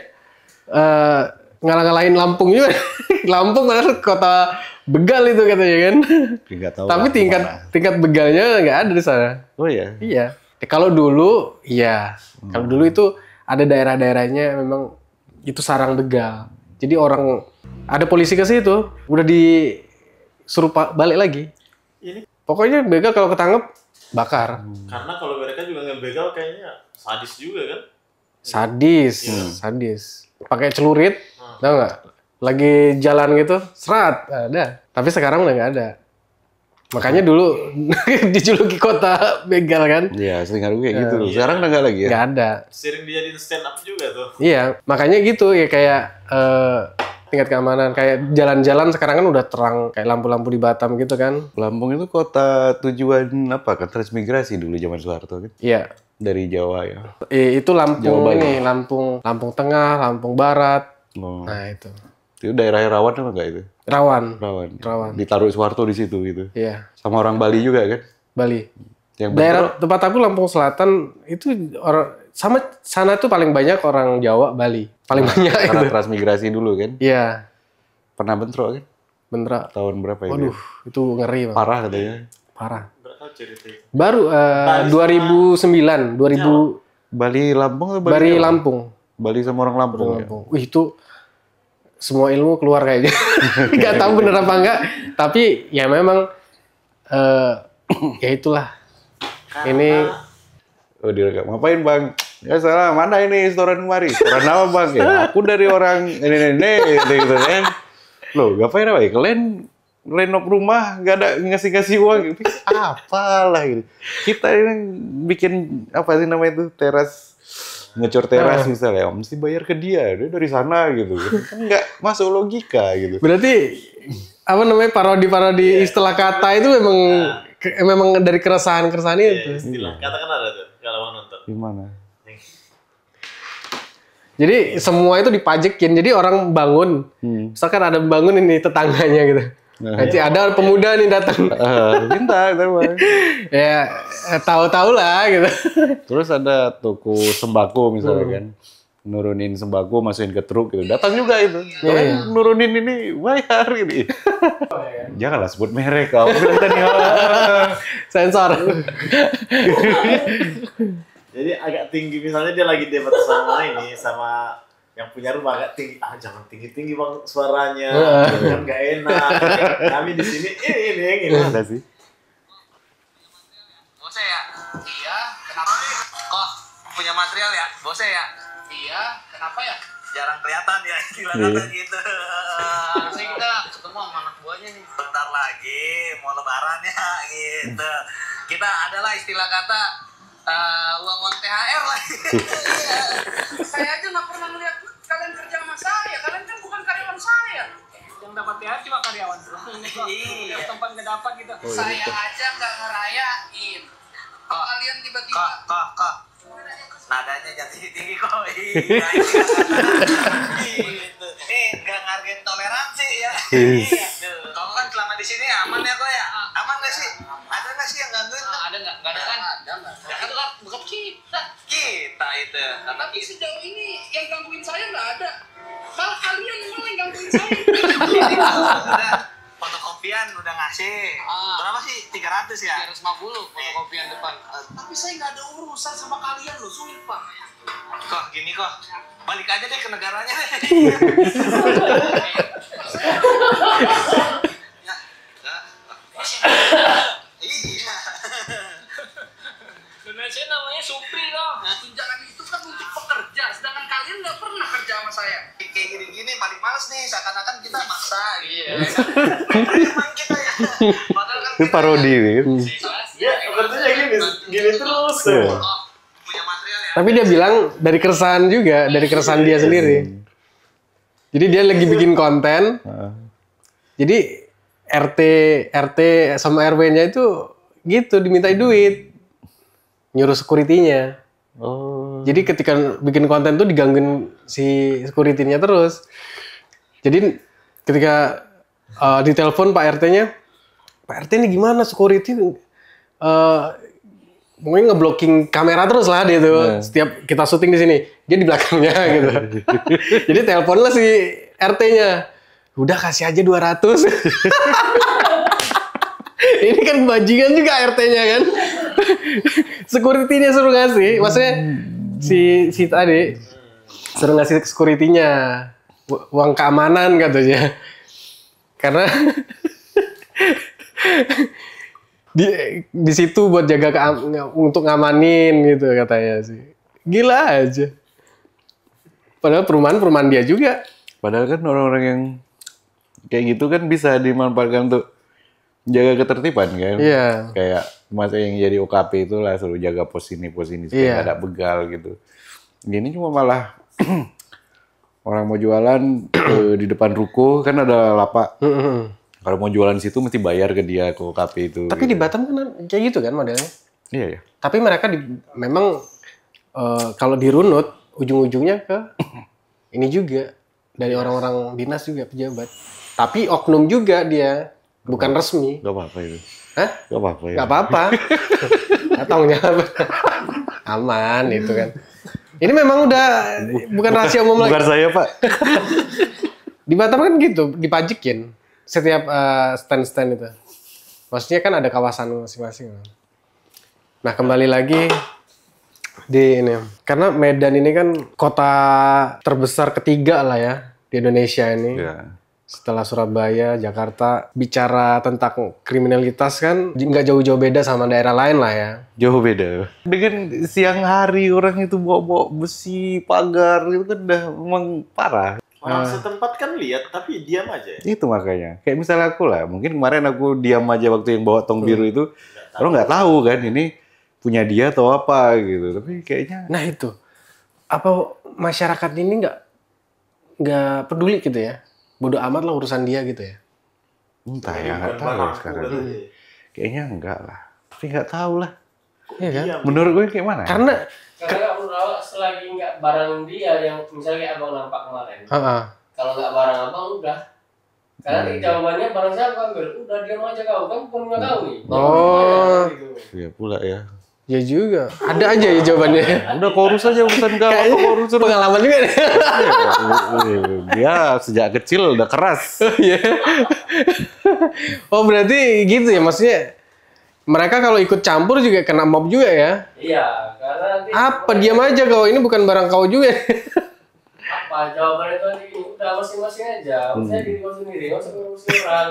Ngalah-ngalahin Lampung juga. Lampung kan kota begal itu katanya kan. Nggak tahu. Tapi tingkat begalnya nggak ada di sana. Oh ya. Iya. Kalau dulu, iya. Kalau dulu itu ada daerah-daerahnya memang itu sarang begal. Jadi orang ada polisi ke situ, udah disuruh balik lagi. Ini Pokoknya begal kalau ketangkep bakar. karena kalau mereka juga ngebegal kayaknya sadis juga kan. Sadis. Pakai celurit, tau nggak? Lagi jalan gitu, serat, ada. Tapi sekarang udah nggak ada. Makanya dulu dijuluki kota begal kan? Iya, sering ada kayak gitu. Sekarang udah nggak lagi ya? Nggak ada. Sering dijadiin stand up juga tuh. Iya, makanya gitu ya kayak tingkat keamanan. Kayak jalan-jalan sekarang kan udah terang, kayak lampu-lampu di Batam gitu kan? Lampung itu kota tujuan apa kan? Transmigrasi dulu zaman Soeharto kan? Iya. Dari Jawa ya. Itu Lampung Jawa ini, Lampung Tengah, Lampung Barat. Oh. Nah itu. Itu daerah rawan apa enggak itu? Rawan. Rawan. Ditaruh Soeharto di situ gitu. Iya, Sama orang Bali juga kan? Bali. Yang Daerah tempat aku Lampung Selatan itu orang sama sana tuh paling banyak orang Jawa, Bali. Paling banyak karena itu. transmigrasi dulu kan? Iya, Pernah bentrok kan? bener. Tahun berapa itu? Waduh, itu ngeri, Bang. Parah katanya. Parah. Berapa ceritanya? Baru 2009, 2000 Bali Lampung atau Bali? Bali Jawa? Lampung. Bali sama orang Lampung. Ya? Lampung. Wih, itu semua ilmu keluar kayaknya. Gak tahu bener apa enggak, tapi ya memang ya itulah. Ini Oh direkam. Ngapain bang? Ya salah, mana ini setoran kemari? Setoran apa bang? Ya aku dari orang ini gitu kan. Loh ngapain apa ya? Kalian renov rumah nggak ada ngasih uang, apalah gitu. Kita ini bikin apa sih namanya itu teras, ngecor teras misalnya, mesti bayar ke dia dari sana gitu. Kan nggak masuk logika gitu. berarti apa namanya parodi istilah kata itu memang dari keresahan itu. Istilah katakan ada tuh kalau mau nonton. Gimana? Jadi semua itu dipajekin. Jadi orang bangun, misalkan ada bangun ini tetangganya gitu. Nanti ada pemuda nih datang. Minta, bang. Ya tahu-tahu lah gitu. Terus ada toko sembako misalnya kan, nurunin sembako masukin ke truk gitu. Datang juga itu. Kalian nurunin ini bayar gitu. Janganlah sebut merek kau. Bilang tadi. Sensor. Jadi agak tinggi, misalnya dia lagi debat sama yang punya rumah agak tinggi. Jangan tinggi-tinggi bang suaranya, kan nggak enak. Kami di sini ini. Ada sih. Bose ya? Iya, kenapa? Kok punya material ya? Bose ya? Iya, kenapa ya? Jarang kelihatan ya istilah kata gitu. Harusnya kita ketemu sama anak buahnya nih. Bentar lagi, mau lebaran ya gitu. Kita adalah istilah kata uang THR lagi. Saya aja nggak pernah melihat kalian kerja sama saya. Kalian kan bukan karyawan saya. Yang dapat THR cuma karyawan. Iya. Tempat nggak dapat gitu. Saya aja nggak ngerayain. Kalian tiba-tiba. Kok. Nadanya jangan tinggi kok. Iya. Gitu. Nggak ngargain toleransi ya. Iya. Kamu kan selama di sini aman ya kok ya? Aman nggak sih? Ada nggak sih yang gangguin? Ada nggak? Nggak ada kan? Ada nggak? Itu kan bukan kita. Kita itu. Tapi sejauh ini yang gangguin saya nggak ada. Malah kalian malah yang gangguin saya. Udah. Fotokopian udah ngasih. Berapa sih? 300 ya? 350 fotokopian depan. Tapi saya nggak ada urusan sama kalian loh, sumpah. Kok gini kok. Balik aja deh ke negaranya. Iya. Indonesia namanya Supri loh. Tunjangan itu kan untuk pekerja, sedangkan kalian nggak pernah kerja sama saya. Kayak gini-gini paling males nih, seakan-akan kita maksa. Iya. Emang kita ya. Padahal kan Itu parodi nih. Ya kerjanya gini terus. punya material ya. Tapi dia bilang dari keresahan juga, dari keresahan dia sendiri. Jadi dia lagi bikin konten. Jadi RT sama RW-nya itu gitu dimintai duit. Nyuruh security-nya. Oh. Jadi ketika bikin konten tuh digangguin si security-nya terus. Jadi ketika ditelepon Pak RT-nya, Pak RT ini gimana security? Mungkin ngeblocking kamera terus lah dia tuh. Setiap kita syuting di sini, dia di belakangnya gitu. Jadi teleponlah si RT-nya. Udah kasih aja 200. Ini kan bajingan juga RT-nya kan. Security-nya suruh ngasih. Maksudnya si tadi suruh ngasih security-nya uang keamanan katanya. Karena di situ buat jaga untuk ngamanin gitu katanya sih. Gila aja. Padahal perumahan dia juga. Padahal kan orang-orang yang kayak gitu kan bisa dimanfaatkan untuk jaga ketertiban kan. Iya. Kayak masa yang jadi OKP itu lah suruh jaga pos ini supaya nggak ada begal gitu. Gini cuma malah orang mau jualan di depan ruko kan ada lapak. Kalau mau jualan situ mesti bayar ke dia ke OKP itu. Tapi di Batam kan kayak gitu kan modelnya. Iya ya. Tapi mereka memang kalau dirunut ujung-ujungnya ke ini juga dari orang-orang dinas juga pejabat. Tapi oknum juga dia, bukan resmi. Gak apa-apa itu. Hah? Gak apa-apa ya. Gak apa-apa. Tanggung jawab. Aman itu kan. Ini memang udah bukan rahasia umum lagi. Bukan saya Pak. Di Batam kan gitu, dipajikin. Setiap stand-stand itu. Maksudnya kan ada kawasan masing-masing. Nah kembali lagi di ini. Karena Medan ini kan kota terbesar ketiga lah ya di Indonesia ini. Ya. Setelah Surabaya, Jakarta. Bicara tentang kriminalitas kan nggak jauh-jauh beda sama daerah lain lah ya. Jauh beda. Dengan siang hari orang itu bawa besi, pagar, itu kan udah memang parah. Orang setempat kan lihat, tapi diam aja. Itu makanya. Kayak misalnya aku lah, mungkin kemarin aku diam aja waktu yang bawa tong biru itu. Orang nggak tahu kan ini punya dia atau apa gitu. Tapi kayaknya... Nah itu. Apa masyarakat ini nggak peduli gitu ya? Bodoh amat lah urusan dia gitu ya? Entah ya, nggak tahu sekarang. Kayaknya enggak lah. Tapi nggak tahu lah. Iya kan? Menurut gue kayak mana? Karena menurut awak selagi nggak barang dia yang misalnya kayak abang nampak kemarin. Kalau nggak barang abang udah. Karena jawabannya barang siapa ambil? Udah diam aja kau kan bukan punya kau nih. Oh. Gitu. Iya pula ya. Ya juga. Ada aja ya jawabannya. Udah korus aja urusan kau. Kayaknya pengalaman juga nih. Dia sejak kecil udah keras. Iya. Oh berarti gitu ya maksudnya. Mereka kalau ikut campur juga kena mob juga ya? Iya, karena nanti... Apa? Diam aja kau, ini bukan barang kau juga. Apa? Jawabannya itu nanti udah masing-masing aja. Maksudnya diri kau sendiri, nggak usah ngurusin orang.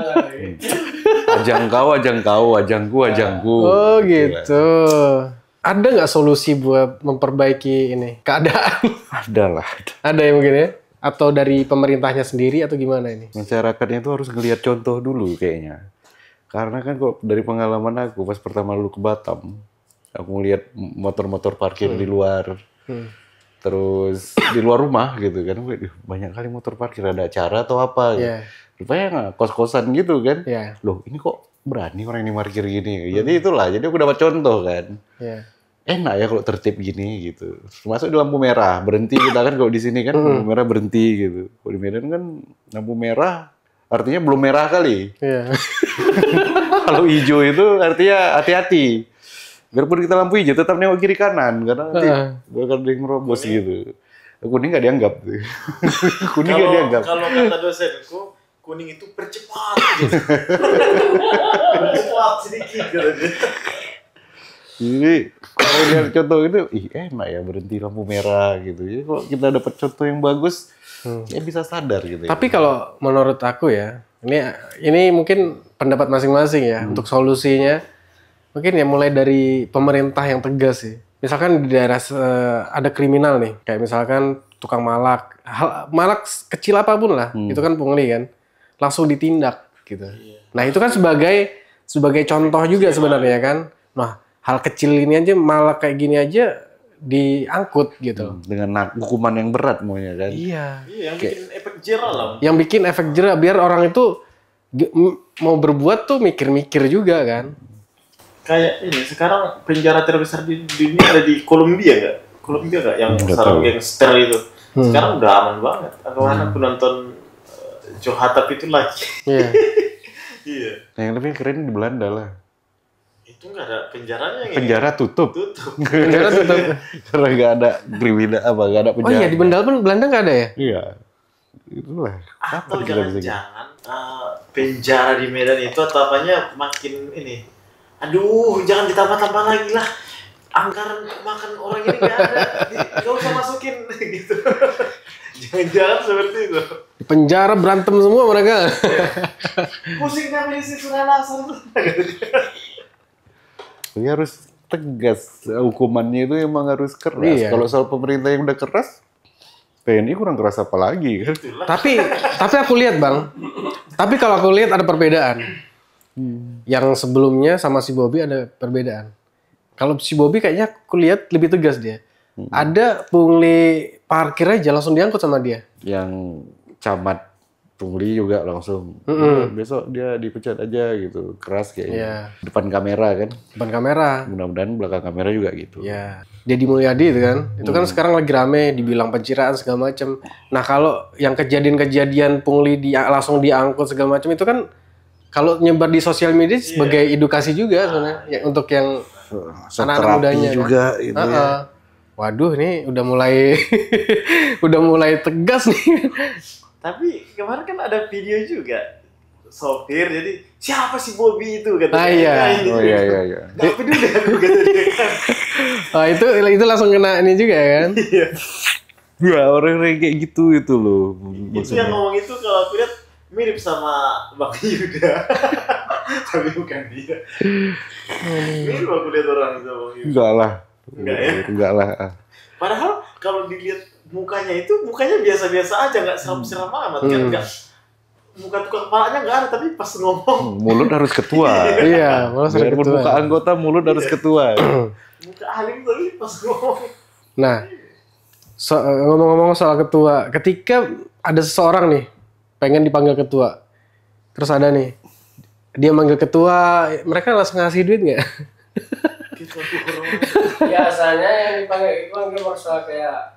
Ajang kau, ajangku. Oh gitu. Ada nggak solusi buat memperbaiki ini keadaan? Ada lah. Ada ya mungkin ya? Atau dari pemerintahnya sendiri atau gimana ini? Masyarakatnya itu harus ngelihat contoh dulu kayaknya. Karena kan kok dari pengalaman aku pas pertama dulu ke Batam, aku ngeliat motor-motor parkir di luar, terus di luar rumah gitu kan, banyak kali motor parkir, ada acara atau apa, rupanya nggak kos-kosan gitu kan, loh ini kok berani orang ini parkir gini, jadi itulah, jadi aku dapat contoh kan, enak ya kalau tertib gini gitu, masuk di lampu merah, berhenti kita kan kalau di sini kan lampu merah berhenti gitu, kalau di Medan kan lampu merah artinya belum merah kali. Iya. Kalau hijau itu artinya hati-hati. Biarpun kita lampu hijau tetap nengok kiri kanan karena nanti bakal ada yang merobos gitu. Kuning nggak dianggap. Kuning nggak dianggap. Kalau kata dosenku, kuning itu percepat gitu. Percepat sedikit gitu. Jadi kalau lihat contoh itu, enak ya berhenti lampu merah gitu. Jadi kalau kita dapat contoh yang bagus, ya bisa sadar gitu. Tapi kalau menurut aku ya, ini mungkin pendapat masing-masing ya untuk solusinya. Mungkin ya mulai dari pemerintah yang tegas sih. Misalkan di daerah ada kriminal nih, kayak misalkan tukang malak, malak kecil apapun lah, itu kan pungli kan, langsung ditindak gitu. Nah itu kan sebagai contoh juga sebenarnya kan. Nah hal kecil ini aja malak kayak gini aja diangkut gitu. Dengan hukuman yang berat maunya kan. Iya. Yang bikin efek jerah lah. Yang bikin efek jerah biar orang itu mau berbuat tuh mikir-mikir juga kan. Kayak ini sekarang penjara terbesar di dunia ada di Kolombia nggak? Kolombia nggak yang Nggak sarang tahu. gangster itu. Sekarang udah aman banget. Kemana aku nonton Joe Hatap itu lagi. Iya. Iya. Nah, yang lebih keren di Belanda lah. Itu nggak ada penjaranya. Penjara tutup. Tutup. Penjara tutup. Karena nggak ada kriminal nggak ada Oh penjara. iya, di Belanda nggak ada ya? Iya. Itulah. Atau kita bisa gitu? jangan-jangan penjara di Medan itu atau apanya makin ini. Aduh, jangan ditambah-tambah lagi lah. Anggaran untuk makan orang ini nggak ada. Nggak usah masukin gitu. Jangan-jangan seperti itu. Di penjara berantem semua mereka. Pusing kami di situ alasan. Ini harus tegas, hukumannya itu emang harus keras. Iya. Kalau soal pemerintah yang udah keras, TNI kurang keras apa lagi kan? tapi aku lihat Bang. Tapi kalau aku lihat ada perbedaan. Yang sebelumnya sama si Bobby ada perbedaan. Kalau si Bobby kayaknya aku lihat lebih tegas dia. Ada pungli parkir aja langsung diangkut sama dia. Yang camat pungli juga langsung besok dia dipecat aja gitu, keras kayaknya. Iya. Depan kamera kan, Depan kamera. mudah-mudahan belakang kamera juga gitu. Ya, Deddy Mulyadi itu kan. Itu kan sekarang lagi rame dibilang pencitraan segala macam. Nah, kalau yang kejadian-kejadian pungli langsung diangkut segala macam itu kan kalau nyebar di sosial media sebagai edukasi juga sebenarnya ya, untuk yang anak-anak Terapi mudanya juga kan. itu ya. Waduh, ini udah mulai udah mulai tegas nih. Tapi kemarin kan ada video juga sopir, jadi siapa si Bobby itu katanya. Ah, iya. Oh iya. Gak peduli aku katanya kan. Oh, itu langsung kena ini juga kan. Iya. Ya orang-orang kayak gitu itu loh. Itu yang ngomong itu kalau aku lihat mirip sama Bang Yuda. Tapi bukan dia. Mirip aku lihat orang itu Bang Yuda. Enggak lah. Enggak ya? Enggak lah. Padahal kalau dilihat mukanya biasa-biasa aja, nggak seram-seram amat kan, nggak muka tukang kepalanya nggak ada, tapi pas ngomong Mulut harus ketua. Iya, malah sering Biarpun ketua. muka anggota, mulut harus ketua. muka alim tapi pas ngomong Nah, ngomong-ngomong soal ketua, ketika ada seseorang nih pengen dipanggil ketua, terus ada nih dia manggil ketua, mereka langsung ngasih duit nggak? gitu aku orang. Biasanya yang dipanggil masalah kayak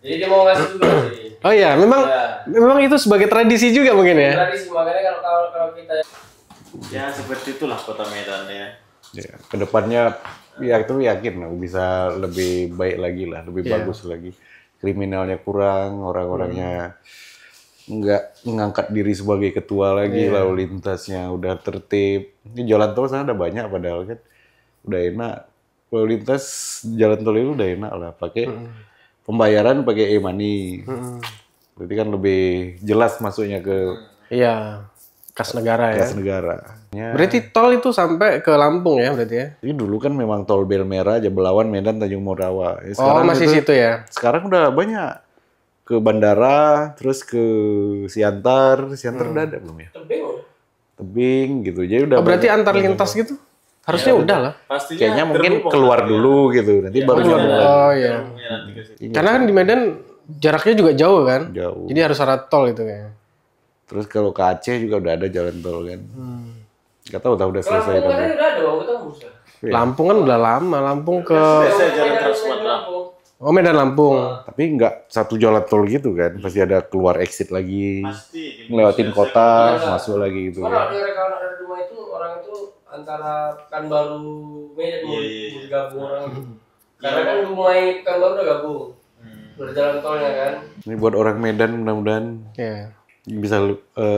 jadi dia mau ngasih juga sih. Oh iya, memang itu sebagai tradisi juga mungkin ya. Tradisi, makanya kalau kita Ya seperti itulah kota Medan ya. Ya, kedepannya ya itu yakin lah bisa lebih baik lagi lah, lebih Iya. bagus lagi. Kriminalnya kurang, orang-orangnya nggak mengangkat diri sebagai ketua lagi, lalu lintasnya udah tertib. Ini jalan tol sana ada banyak padahal kan, udah enak. Lalu lintas jalan tol itu udah enak lah, pakai pembayaran pakai e-money. Berarti kan lebih jelas masuknya ke Iya, kas negara ya. kas negara. Ya. Berarti tol itu sampai ke Lampung ya berarti ya? Ini dulu kan memang tol Belmera, Jabelawan, Medan, Tanjung Morawa. Ya, Oh, masih situ ya? Sekarang udah banyak. Ke bandara, terus ke Siantar. Siantar udah ada belum ya? Tebing gitu. Jadi udah Oh, berarti banyak. antar lintas gitu? Harusnya udah lah. Pastinya Kayaknya mungkin terhubung keluar kan, dulu gitu. Nanti baru ya. nyambung lagi. Oh iya. Terhubungnya nanti ke situ. Karena kan di Medan jaraknya juga jauh kan? Jauh. Jadi harus ada tol itu kayaknya. Terus kalau ke Aceh juga udah ada jalan tol kan. Gak tahu udah selesai Lampung kan tapi. udah ada bang, tembus ya. Iya. Lampung kan udah lama. Lampung ke... Biasa jalan Trans Medan, Sumatera. Lampung. Oh, Medan Lampung. Tapi nggak satu jalan tol gitu kan. Pasti ada keluar exit lagi. Pasti. Ngelewatin Biasa- kota, Iya. masuk lagi gitu. Mana ada rekaman ada rumah itu orang itu antara Pekanbaru Medan mau Iya. digabung orang itu. Karena kan rumah yang Pekanbaru udah gabung. Berjalan tolnya kan. Ini buat orang Medan mudah-mudahan Ya, bisa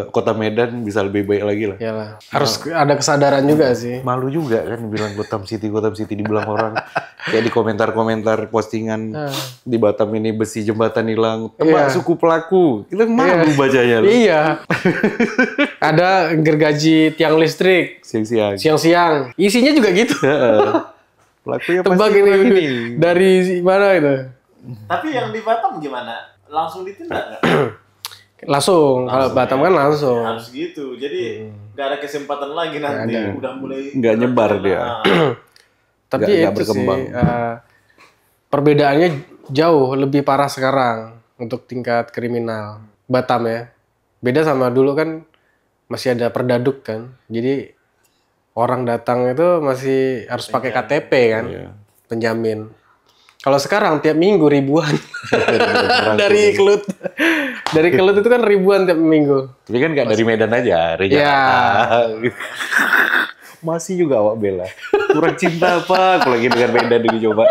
kota Medan bisa lebih baik lagi lah. iyalah. Harus ada kesadaran juga sih. Malu juga kan bilang Gotham City dibilang orang kayak di komentar-komentar postingan di Batam ini besi jembatan hilang, tebak Iya. suku pelaku. Kita malu bacanya loh. Iya. Ada gergaji tiang listrik Siang-siang. siang-siang. Isinya juga gitu. Pelakunya Tebak pasti ini, orang dari mana itu? Tapi yang di Batam gimana? Langsung ditindak nggak? Langsung. Kalau Batam kan langsung. Harus gitu. Jadi nggak ada kesempatan lagi nanti. ada. Udah mulai Nggak nyebar dia. Tapi nggak itu berkembang. sih perbedaannya jauh lebih parah sekarang untuk tingkat kriminal Batam ya. Beda sama dulu kan masih ada perdaduk kan. Jadi orang datang itu masih harus pakai KTP kan, Iya. penjamin. Kalau sekarang tiap minggu ribuan. Dari Kelut. Dari Kelut itu kan ribuan tiap minggu. Tapi kan nggak dari Medan aja, dari Jakarta. Masih juga awak bela. Kurang cinta apa? Aku lagi dengan Medan ini coba.